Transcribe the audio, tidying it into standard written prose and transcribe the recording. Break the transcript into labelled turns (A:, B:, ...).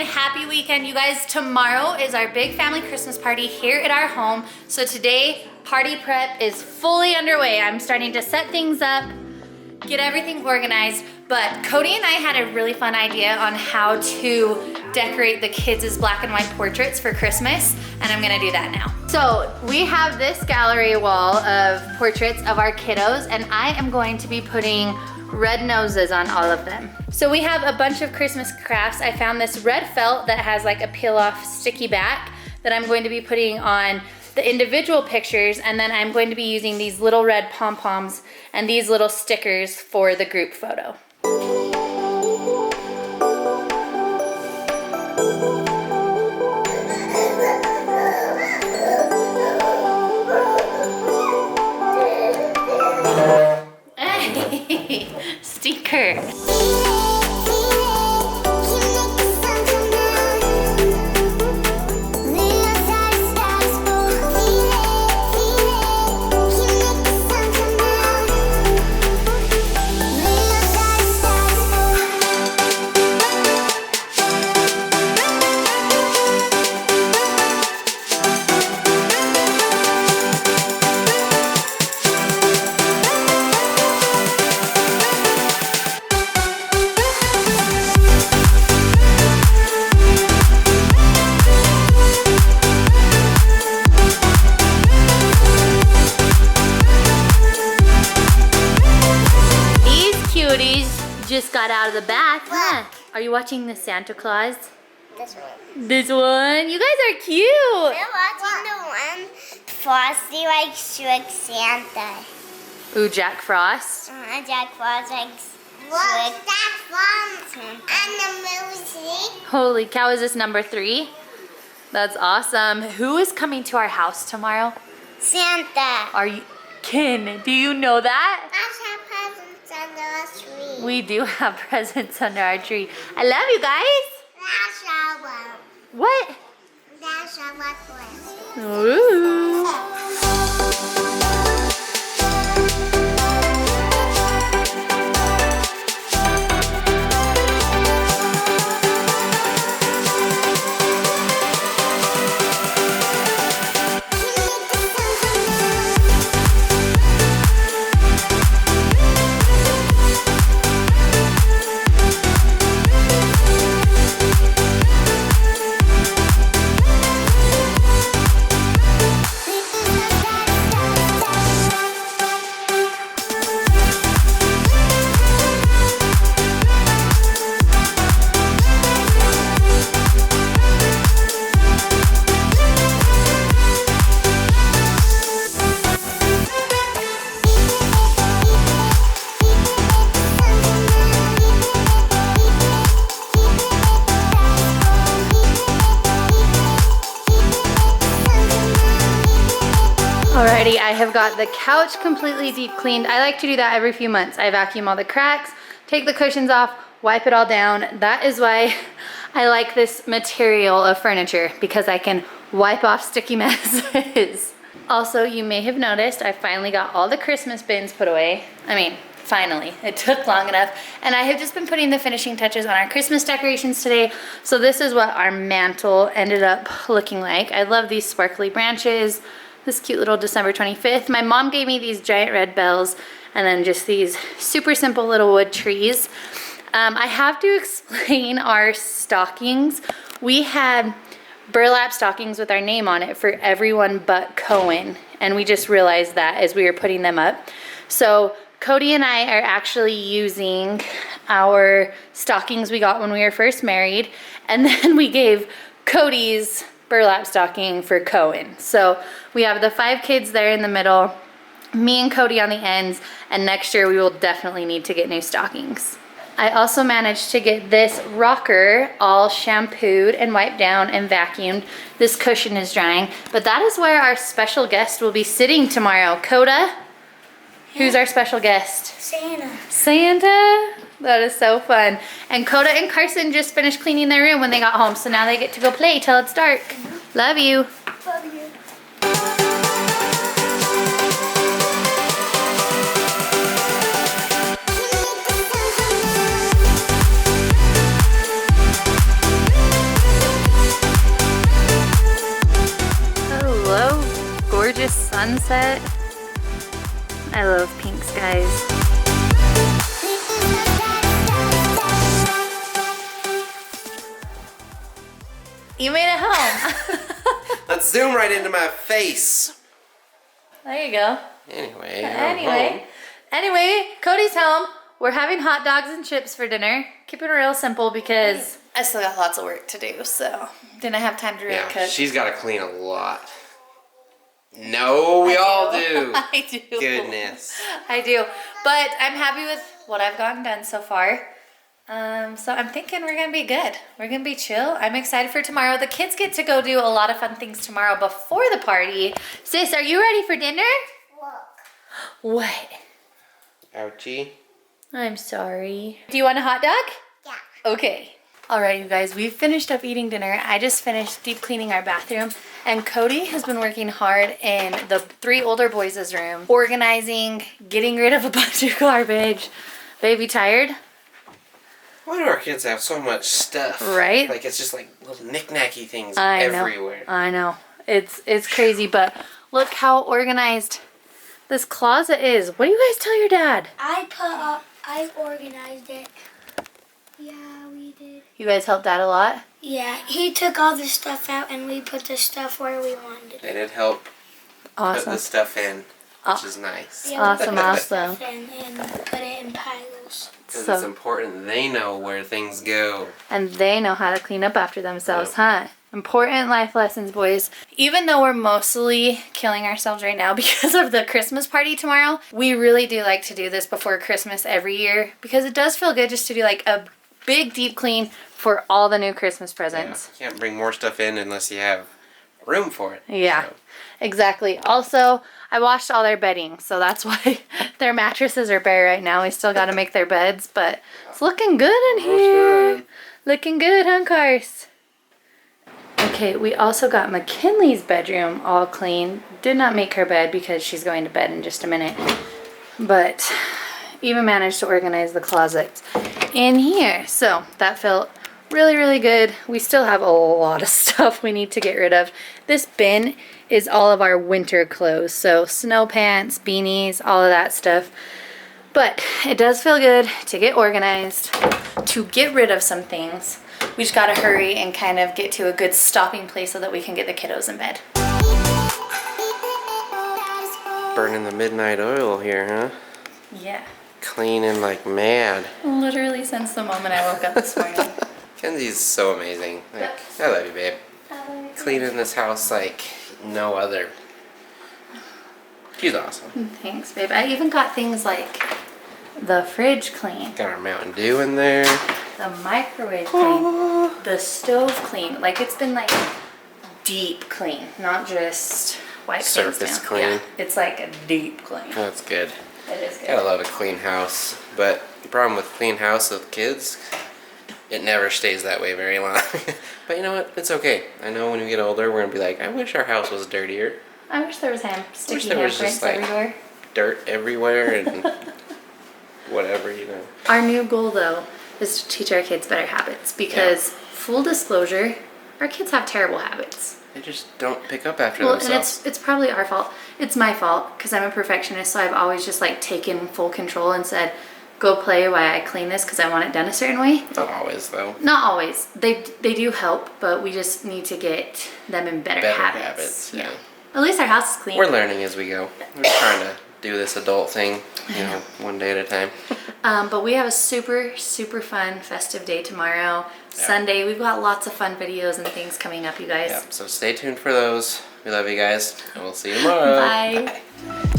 A: weekend. Happy weekend, you guys. Tomorrow is our big family Christmas party here at our home. So today, party prep is fully underway. I'm starting to set things up, get everything organized. But Cody and I had a really fun idea on how to decorate the kids' black and white portraits for Christmas, and I'm gonna do that now. So we have this gallery wall of portraits of our kiddos, and I am going to be putting red noses on all of them. So we have a bunch of Christmas crafts. I found this red felt that has like a peel off sticky back that I'm going to be putting on the individual pictures, and then I'm going to be using these little red pom-poms and these little stickers for the group photo. Sticker. Just got out of the bath, huh? Are you watching the Santa Claus?
B: This one.
A: This one? You guys are cute.
B: We're watching the one Frosty likes Trick Santa.
A: Ooh, Jack Frost.
B: Jack Frost likes Trick Santa. And the movie.
A: Holy cow, is this number 3? That's awesome. Who is coming to our house tomorrow?
B: Santa.
A: Are you, Ken, do you know that?
B: That's our presents under our tree.
A: We do have presents under our tree. I love you guys.
B: That's our one.
A: What?
B: That's our one.
A: Ooh. Alrighty, I have got the couch completely deep cleaned. I like to do that every few months. I vacuum all the cracks, take the cushions off, wipe it all down. That is why I like this material of furniture, because I can wipe off sticky messes. Also, you may have noticed I finally got all the Christmas bins put away. I mean, finally, it took long enough. And I have just been putting the finishing touches on our Christmas decorations today. So this is what our mantle ended up looking like. I love these sparkly branches. This cute little December 25th. My mom gave me these giant red bells and then just these super simple little wood trees. I have to explain our stockings. We had burlap stockings with our name on it for everyone but Cohen, and we just realized that as we were putting them up. So Cody and I are actually using our stockings we got when we were first married, and then we gave Cody's burlap stocking for Cohen. So we have the 5 kids there in the middle, me and Cody on the ends, and next year we will definitely need to get new stockings. I also managed to get this rocker all shampooed and wiped down and vacuumed. This cushion is drying, but that is where our special guest will be sitting tomorrow. Coda, who's our special guest?
B: Santa.
A: Santa? That is so fun. And Coda and Carson just finished cleaning their room when they got home, so now they get to go play till it's dark. Love you.
B: Love you.
A: gorgeous sunset. I love pinks, guys. You made it home.
C: Let's zoom right into my face.
A: There you go.
C: Anyway, I'm home.
A: Anyway, Cody's home. We're having hot dogs and chips for dinner. Keeping it real simple because I still got lots of work to do, so didn't have time to really cook.
C: She's got to clean a lot. No, we all do.
A: I do.
C: Goodness.
A: I do. But I'm happy with what I've gotten done so far. So I'm thinking we're going to be good. We're going to be chill. I'm excited for tomorrow. The kids get to go do a lot of fun things tomorrow before the party. Sis, are you ready for dinner?
B: Look.
A: What?
C: Ouchie.
A: I'm sorry. Do you want a hot dog?
B: Yeah.
A: Okay. All right, you guys, we've finished up eating dinner. I just finished deep cleaning our bathroom, and Cody has been working hard in the 3 older boys' room, organizing, getting rid of a bunch of garbage. Baby tired?
C: Why do our kids have so much stuff?
A: Right?
C: Like it's just like little knick-knacky things
A: I
C: everywhere.
A: know. I know. It's crazy, but look how organized this closet is. What do you guys tell your dad?
B: I organized it. Yeah, we did.
A: You guys helped Dad a lot?
B: Yeah, he took all the stuff out and we put the stuff where we wanted it.
C: They did help put
A: Awesome.
C: the stuff in, which is nice.
B: Yeah,
A: Awesome,
B: we put the
A: awesome.
B: stuff in and put it in piles.
C: Because
A: So-
C: it's important they know where things go.
A: And they know how to clean up after themselves, huh? Important life lessons, boys. Even though we're mostly killing ourselves right now because of the Christmas party tomorrow, we really do like to do this before Christmas every year because it does feel good just to do like a big deep clean for all the new Christmas presents.
C: Yeah, can't bring more stuff in unless you have room for it.
A: Yeah,
C: So,
A: exactly. Also, I washed all their bedding, so that's why their mattresses are bare right now. We still got to make their beds, but it's looking good in here.
C: done.
A: Looking good, huh, Cars? Okay, we also got McKinley's bedroom all clean. Did not make her bed because she's going to bed in just a minute. But even managed to organize the closets in here. So that felt really, really good. We still have a lot of stuff we need to get rid of. This bin is all of our winter clothes. So snow pants, beanies, all of that stuff. But it does feel good to get organized, to get rid of some things. We just gotta hurry and kind of get to a good stopping place so that we can get the kiddos in bed.
C: burning the midnight oil here, huh?
A: Yeah.
C: Cleaning like mad.
A: Literally since the moment I woke up this morning.
C: Kenzie's so amazing. Like, I love you, babe. Cleaning this house like no other. She's awesome.
A: Thanks, babe. I even got things like the fridge clean,
C: Got our Mountain Dew in there.
A: the microwave clean, the stove clean. Like it's been like deep clean, not just wipe things
C: Surface
A: down.
C: clean.
A: Yeah, it's like a deep clean.
C: That's good.
A: It is good.
C: Gotta love a clean house. But the problem with clean house with kids, it never stays that way very long. But you know what? It's okay. I know when we get older, we're gonna be like, I wish our house was dirtier.
A: I wish there was sticky
C: there was
A: handprints
C: just, like,
A: everywhere.
C: Dirt everywhere and whatever, you know.
A: Our new goal, though, is to teach our kids better habits because, full disclosure, our kids have terrible habits.
C: They just don't pick up after
A: Well, and
C: themselves.
A: it's probably our fault. It's my fault because I'm a perfectionist, so I've always just like taken full control and said, go play while I clean this because I want it done a certain way.
C: Not always, though.
A: Not always. They do help, but we just need to get them in better habits.
C: Yeah.
A: At least our house is clean.
C: We're learning as we go. We're trying to do this adult thing, you know, one day at a time.
A: But we have a super, super fun festive day tomorrow. Sunday, we've got lots of fun videos and things coming up, you guys.
C: Yeah, so stay tuned for those. We love you guys, and we'll see you tomorrow.
A: Bye.